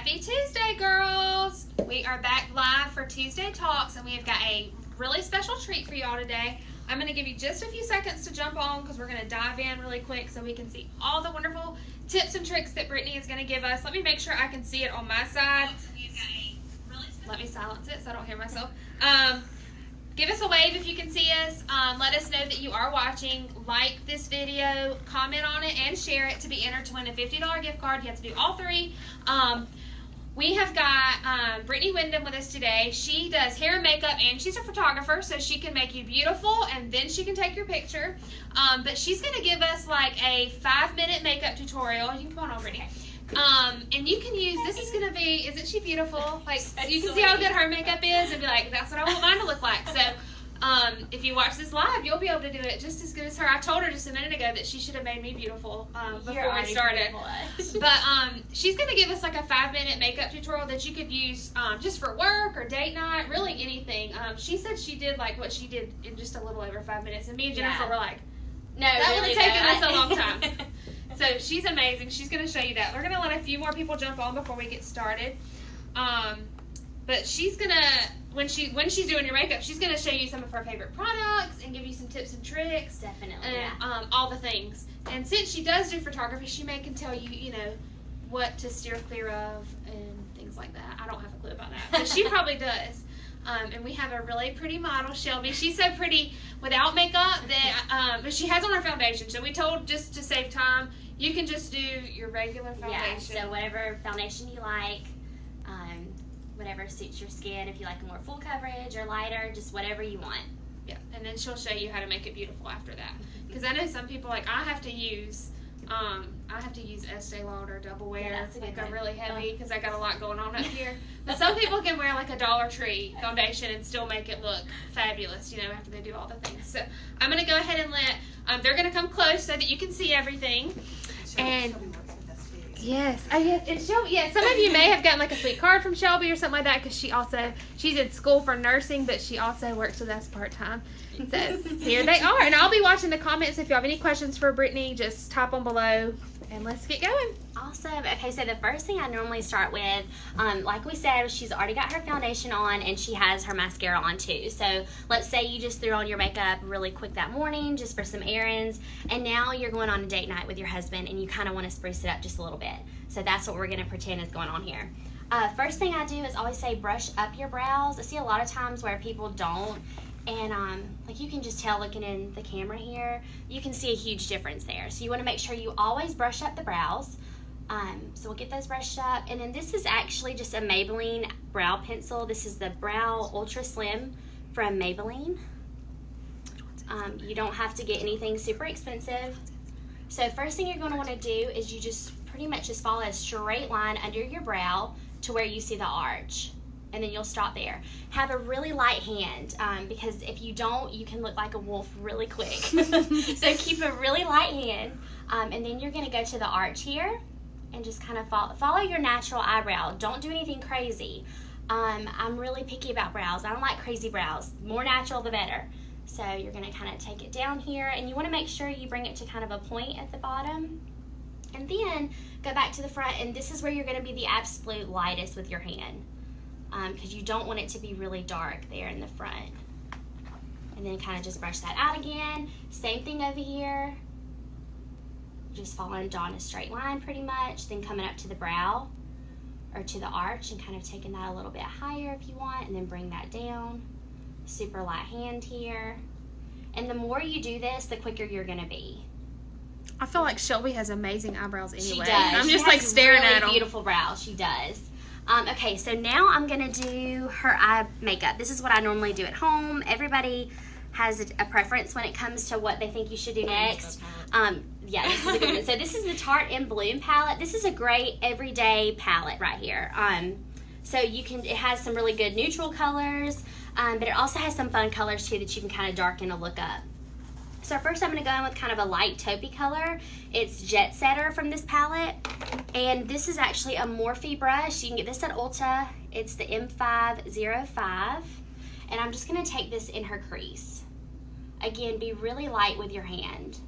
Happy Tuesday, girls! We are back live for Tuesday Talks, and we have got a really special treat for y'all today. I'm going to give you just a few seconds to jump on because we're going to dive in really quick so we can see all the wonderful tips and tricks that Brittany is going to give us. Let me make sure I can see it on my side. Let me silence it so I don't hear myself. Give us a wave if you can see us. Let us know that you are watching. Like this video, comment on it, and share it to be entered to win a $50 gift card. You have to do all three. We have got Brittany Windham with us today. She does hair and makeup, and she's a photographer, so she can make you beautiful, and then she can take your picture. But she's going to give us like a 5-minute makeup tutorial. You can come on, Brittany. And you can use, this is going to be, isn't she beautiful? Like, you can see how good her makeup is and be like, that's what I want mine to look like. So, if you watch this live, you'll be able to do it just as good as her. I told her just a minute ago that she should have made me beautiful before we started. But she's going to give us like a 5-minute makeup tutorial that you could use just for work or date night, really anything. She said she did like what she did in just a little over 5 minutes. And me and Jennifer were like, no, that really would have taken us a long time. So she's amazing. She's going to show you that. We're going to let a few more people jump on before we get started. But she's going to, when she's doing your makeup, she's going to show you some of her favorite products and give you some tips and tricks. Definitely, and, all the things. And since she does do photography, she can tell you, you know, what to steer clear of and things like that. I don't have a clue about that, but she probably does. And we have a really pretty model, Shelby. She's so pretty without makeup that, but she has on her foundation. So we told, just to save time, you can just do your regular foundation. Yeah, so whatever foundation you like, whatever suits your skin. If you like more full coverage or lighter, just whatever you want. Yeah, and then she'll show you how to make it beautiful after that. Because I know some people, like, I have to use Estee Lauder Double Wear. Yeah, that's a good like one. a really heavy because I got a lot going on up here. But some people can wear like a Dollar Tree foundation and still make it look fabulous, you know, after they do all the things. So I'm going to go ahead and let, they're going to come close so that you can see everything. And yes, and Shelby, yeah, some of you may have gotten like a sweet card from Shelby or something like that because she's in school for nursing, but she also works with us part-time. So here they are, and I'll be watching the comments. If you have any questions for Brittany, just type them below, and let's get going. Awesome. Okay, so the first thing I normally start with, like we said, she's already got her foundation on, and she has her mascara on too. So let's say you just threw on your makeup really quick that morning just for some errands, and now you're going on a date night with your husband, and you kind of want to spruce it up just a little bit. So that's what we're going to pretend is going on here. First thing I do is always say brush up your brows. I see a lot of times where people don't. And like you can just tell looking in the camera here, you can see a huge difference there. So you want to make sure you always brush up the brows. So we'll get those brushed up. And then this is actually just a Maybelline brow pencil. This is the Brow Ultra Slim from Maybelline. You don't have to get anything super expensive. So first thing you're going to want to do is you just pretty much just follow a straight line under your brow to where you see the arch. And then you'll stop there. Have a really light hand because if you don't, you can look like a wolf really quick. So keep a really light hand. And then you're going to go to the arch here and just kind of follow your natural eyebrow. Don't do anything crazy. I'm really picky about brows. I don't like crazy brows. More natural, the better. So you're going to kind of take it down here. And you want to make sure you bring it to kind of a point at the bottom. And then go back to the front. And this is where you're going to be the absolute lightest with your hand. Because you don't want it to be really dark there in the front. And then kind of just brush that out again. Same thing over here. Just following down a straight line pretty much. Then coming up to the brow or to the arch and kind of taking that a little bit higher if you want. And then bring that down. Super light hand here. And the more you do this, the quicker you're going to be. I feel like Shelby has amazing eyebrows anyway. She does. I'm just like staring really at them. Beautiful brows. She does. Okay, so now I'm going to do her eye makeup. This is what I normally do at home. Everybody has a preference when it comes to what they think you should do next. Yeah, this is a good one. So this is the Tarte in Bloom palette. This is a great everyday palette right here. So it has some really good neutral colors, but it also has some fun colors too that you can kind of darken a look up. So first I'm going to go in with kind of a light taupey color. It's Jet Setter from this palette. And this is actually a Morphe brush. You can get this at Ulta. It's the M505. And I'm just going to take this in her crease. Again, be really light with your hand.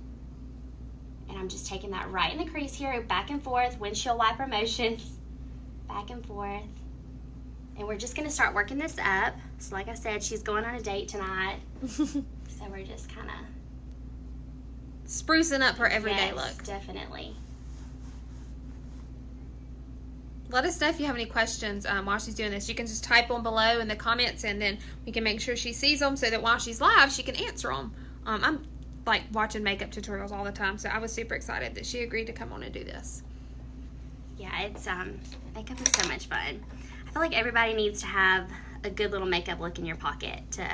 And I'm just taking that right in the crease here, back and forth, windshield wiper motions. back and forth. And we're just going to start working this up. So like I said, she's going on a date tonight. So we're just kind of sprucing up her everyday yes, look. Definitely. Let us know if you have any questions while she's doing this. You can just type them below in the comments, and then we can make sure she sees them so that while she's live, she can answer them. I'm like watching makeup tutorials all the time, so I was super excited that she agreed to come on and do this. Yeah, it's makeup is so much fun. I feel like everybody needs to have a good little makeup look in your pocket to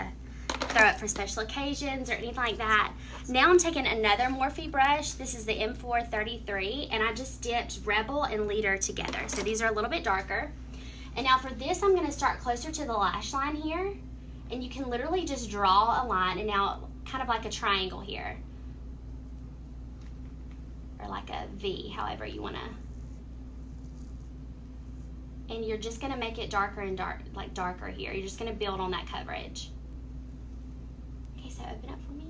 throw up for special occasions or anything like that. Now I'm taking another Morphe brush. This is the M433, and I just dipped Rebel and Leader together. So these are a little bit darker. And now for this, I'm going to start closer to the lash line here, and you can literally just draw a line, and now kind of like a triangle here, or like a V, however you want to. And you're just going to make it darker and darker here. You're just going to build on that coverage. Okay, so open up for me.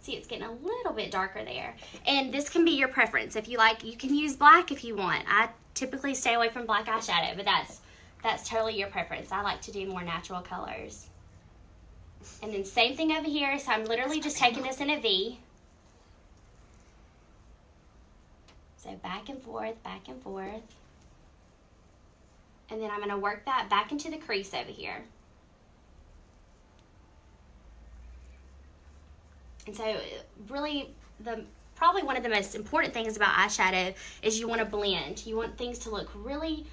See, it's getting a little bit darker there. And this can be your preference. If you like, you can use black if you want. I typically stay away from black eyeshadow, but that's totally your preference. I like to do more natural colors. And then same thing over here. So I'm literally just taking this in a V. So back and forth, back and forth. And then I'm going to work that back into the crease over here. And so really, probably one of the most important things about eyeshadow is you want to blend. You want things to look really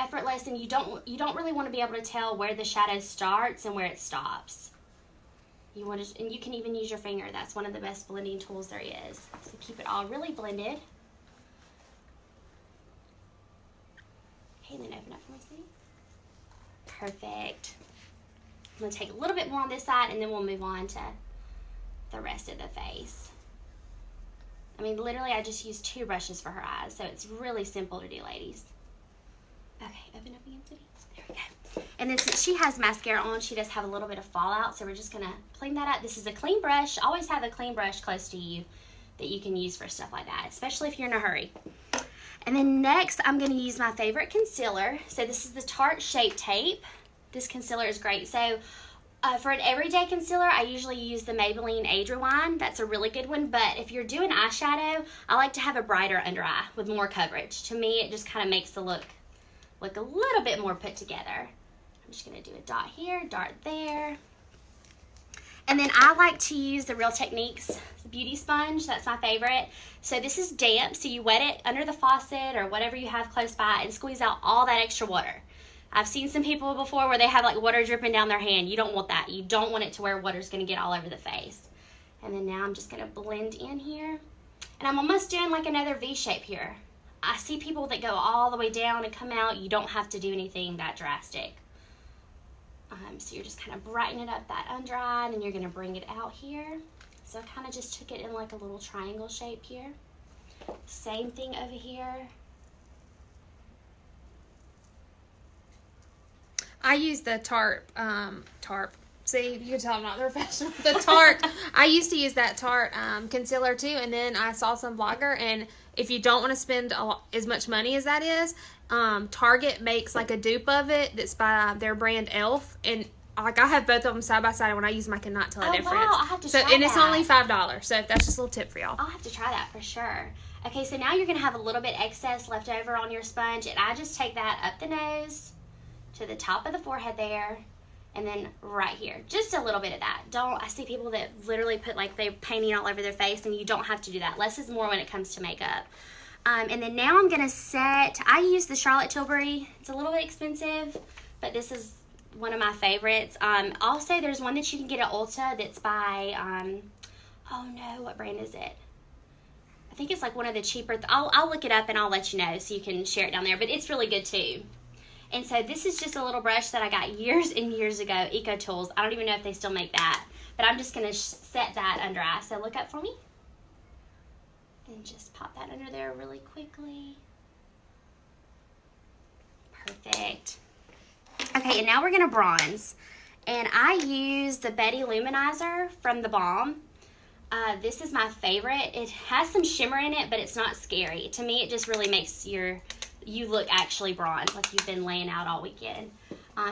effortless, and you don't really want to be able to tell where the shadow starts and where it stops. You want to, and you can even use your finger. That's one of the best blending tools there is. So keep it all really blended. Okay, then open up for me, sweetie. Perfect. I'm going to take a little bit more on this side, and then we'll move on to the rest of the face. I mean, literally, I just used 2 brushes for her eyes, so it's really simple to do, ladies. Okay, open up again, sweetie. There we go. And then since she has mascara on, she does have a little bit of fallout, so we're just going to clean that up. This is a clean brush. Always have a clean brush close to you that you can use for stuff like that, especially if you're in a hurry. And then next, I'm going to use my favorite concealer. So this is the Tarte Shape Tape. This concealer is great. So for an everyday concealer, I usually use the Maybelline Age Rewind. That's a really good one. But if you're doing eyeshadow, I like to have a brighter under eye with more coverage. To me, it just kind of makes the look a little bit more put together. I'm just going to do a dot here, dot there. And then I like to use the Real Techniques Beauty Sponge. That's my favorite. So this is damp, so you wet it under the faucet or whatever you have close by and squeeze out all that extra water. I've seen some people before where they have like water dripping down their hand. You don't want that. You don't want it to where water's going to get all over the face. And then now I'm just going to blend in here. And I'm almost doing like another V shape here. I see people that go all the way down and come out. You don't have to do anything that drastic. So you're just kind of brightening up that under eye, and then you're going to bring it out here. So I kind of just took it in like a little triangle shape here. Same thing over here. I use the Tarte, see, you can tell I'm not the professional. The Tarte, I used to use that Tarte concealer too, and then I saw some blogger, and if you don't want to spend as much money as that is, Target makes like a dupe of it that's by their brand Elf, and like I have both of them side by side, and when I use them I cannot tell the difference. Wow, I have to try and it's that. only $5, so that's just a little tip for y'all. I'll have to try that for sure. Okay, so now you're going to have a little bit excess left over on your sponge, and I just take that up the nose to the top of the forehead there, and then right here, just a little bit of that. I see people that literally put like they're painting all over their face, and you don't have to do that. Less is more when it comes to makeup. And then now I'm going to I use the Charlotte Tilbury. It's a little bit expensive, but this is one of my favorites. Also, there's one that you can get at Ulta that's by, oh no, what brand is it? I think it's like one of the cheaper, I'll look it up and I'll let you know so you can share it down there, but it's really good too. And so this is just a little brush that I got years and years ago, Eco Tools. I don't even know if they still make that, but I'm just going to set that under eye. So look up for me. And just pop that under there really quickly. Perfect. Okay, and now we're going to bronze. And I use the Betty Luminizer from The Balm. This is my favorite. It has some shimmer in it, but it's not scary. To me, it just really makes your you look actually bronze, like you've been laying out all weekend.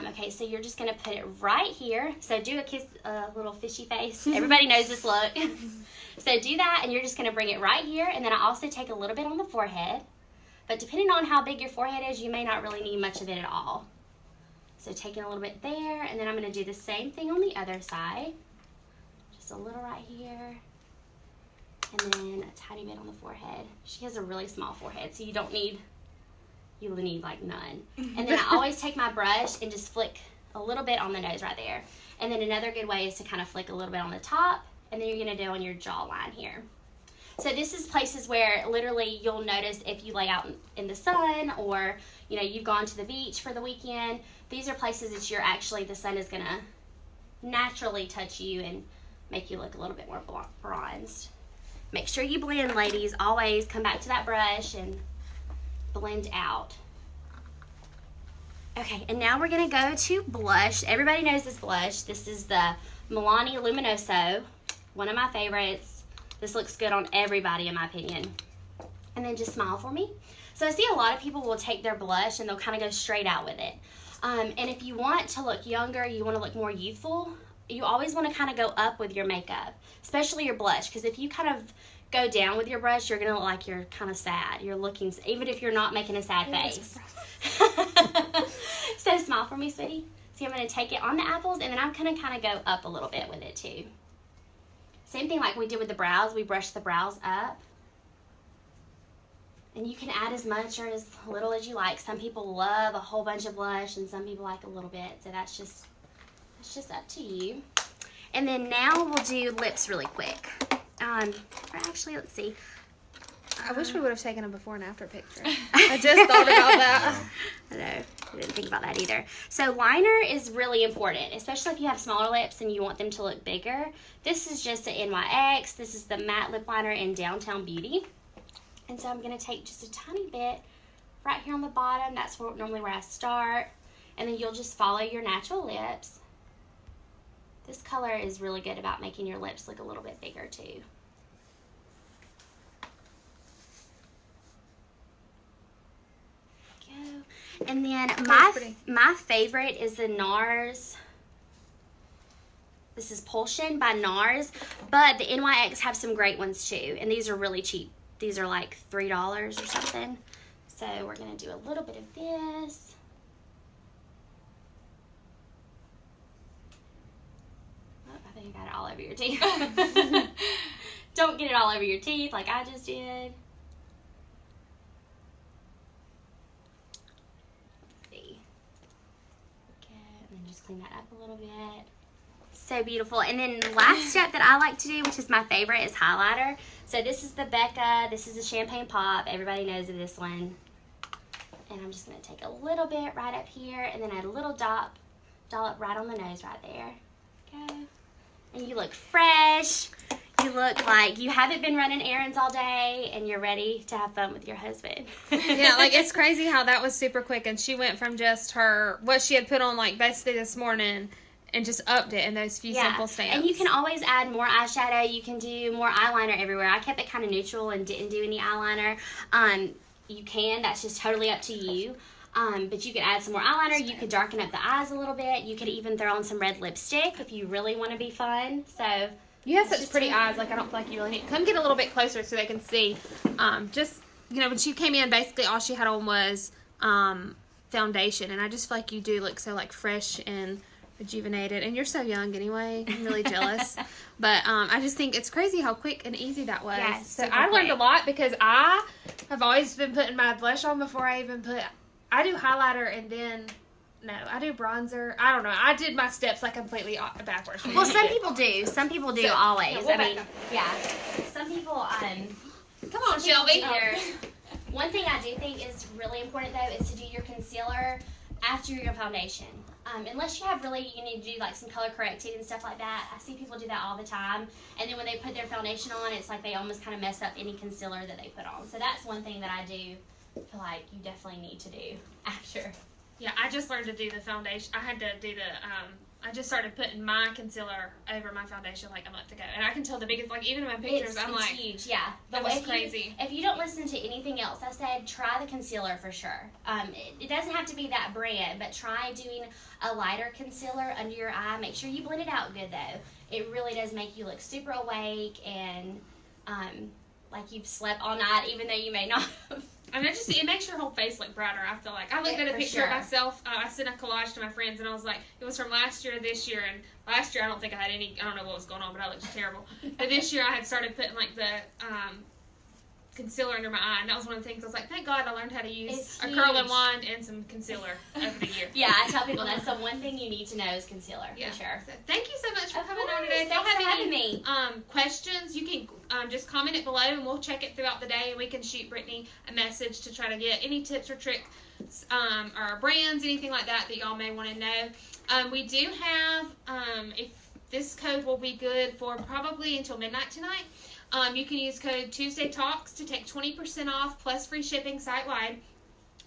Okay, so you're just going to put it right here. So do a little fishy face. Everybody knows this look. So do that, and you're just going to bring it right here. And then I also take a little bit on the forehead. But depending on how big your forehead is, you may not really need much of it at all. So taking a little bit there, and then I'm going to do the same thing on the other side. Just a little right here. And then a tiny bit on the forehead. She has a really small forehead, so you will need like none. And then I always take my brush and just flick a little bit on the nose right there. And then another good way is to kind of flick a little bit on the top, and then you're going to do on your jawline here. So this is places where literally you'll notice if you lay out in the sun, or you've gone to the beach for the weekend. These are places that the sun is going to naturally touch you and make you look a little bit more bronzed. Make sure you blend, ladies. Always come back to that brush and blend out. Okay, and now we're going to go to blush. Everybody knows this blush. This is the Milani Luminoso, one of my favorites. This looks good on everybody, in my opinion. And then just smile for me. So I see a lot of people will take their blush and they'll kind of go straight out with it. And if you want to look younger, you want to look more youthful, you always want to kind of go up with your makeup, especially your blush, because if you kind of go down with your brush, you're going to look like you're kind of sad. You're looking, even if you're not making a sad face. So smile for me, sweetie. See, I'm going to take it on the apples, and then I'm going to kind of go up a little bit with it too. Same thing like we did with the brows. We brush the brows up. And you can add as much or as little as you like. Some people love a whole bunch of blush, and some people like a little bit. So that's just up to you. And then now we'll do lips really quick. Or actually, let's see. I wish we would have taken a before and after picture. I just thought about that. I know. I didn't think about that either. So liner is really important, especially if you have smaller lips and you want them to look bigger. This is just an NYX. This is the matte lip liner in Downtown Beauty. And so I'm going to take just a tiny bit right here on the bottom. That's normally where I start. And then you'll just follow your natural lips. This color is really good about making your lips look a little bit bigger too. Go. And then my favorite is the NARS. This is Pulsion by NARS, but the NYX have some great ones too, and these are really cheap. These are like $3 or something. So we're going to do a little bit of this. Oh, I think I got it all over your teeth. Don't get it all over your teeth like I just did. Let's see. Okay, and then just clean that up a little bit. So beautiful. And then the last step that I like to do, which is my favorite, is highlighter. So this is the Becca. This is the Champagne Pop. Everybody knows of this one. And I'm just going to take a little bit right up here, and then add a little dollop right on the nose right there. Okay. And you look fresh. You look like you haven't been running errands all day, and you're ready to have fun with your husband. Yeah, like it's crazy how that was super quick, and she went from just what she had put on like basically this morning and just upped it in those few simple steps. And you can always add more eyeshadow. You can do more eyeliner everywhere. I kept it kind of neutral and didn't do any eyeliner. You can. That's just totally up to you. But you could add some more eyeliner. You could darken up the eyes a little bit. You could even throw on some red lipstick if you really want to be fun. So you have such pretty eyes. Like I don't feel like you really need. Come get a little bit closer so they can see. Just when she came in, basically all she had on was foundation, and I just feel like you do look so like fresh and rejuvenated, and you're so young anyway. I'm really jealous. But I just think it's crazy how quick and easy that was. Yes, so I learned a lot because I have always been putting my blush on before I even I do highlighter and then I do bronzer. I don't know. I did my steps like completely backwards. Well, some people do. Some people do always. Yeah, we'll yeah. Some people come on, Shelby. One thing I do think is really important though is to do your concealer after your foundation. Unless you need to do like some color correcting and stuff like that. I see people do that all the time, and then when they put their foundation on, it's like they almost kind of mess up any concealer that they put on. So that's one thing that I do feel like you definitely need to do after. Yeah, I just learned to do the foundation. I had to do the I just started putting my concealer over my foundation like a month ago, and I can tell the biggest, like even in my pictures, I'm it's like, huge, yeah. That was crazy. If you don't listen to anything else I said, try the concealer for sure. It doesn't have to be that brand, but try doing a lighter concealer under your eye. Make sure you blend it out good though. It really does make you look super awake and like you've slept all night, even though you may not have. And it makes your whole face look brighter. I feel like I looked at a picture of myself. I sent a collage to my friends, and I was like, it was from last year, this year, and last year I don't think I had any. I don't know what was going on, but I looked terrible. But this year I had started putting like the concealer under my eye, and that was one of the things I was like, thank God I learned how to use a curling wand and some concealer over the year. Yeah, I tell people that's the one thing you need to know is concealer, for sure. So thank you so much for coming on today. If Thanks for having me. Questions, you can just comment it below, and we'll check it throughout the day, and we can shoot Brittany a message to try to get any tips or tricks or brands, anything like that y'all may want to know. We do have, if this code will be good for probably until midnight tonight. You can use code Tuesday Talks to take 20% off plus free shipping site-wide.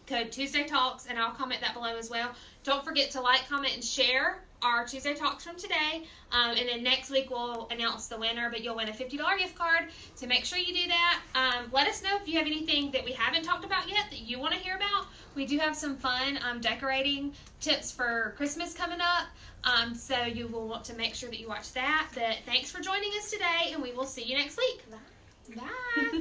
Code Tuesday Talks, and I'll comment that below as well. Don't forget to like, comment, and share our Tuesday Talks from today. And then next week we'll announce the winner, but you'll win a $50 gift card. So make sure you do that. Let us know if you have anything that we haven't talked about yet that you want to hear about. We do have some fun decorating tips for Christmas coming up. So you will want to make sure that you watch that. But thanks for joining us today, and we will see you next week. Bye. Bye.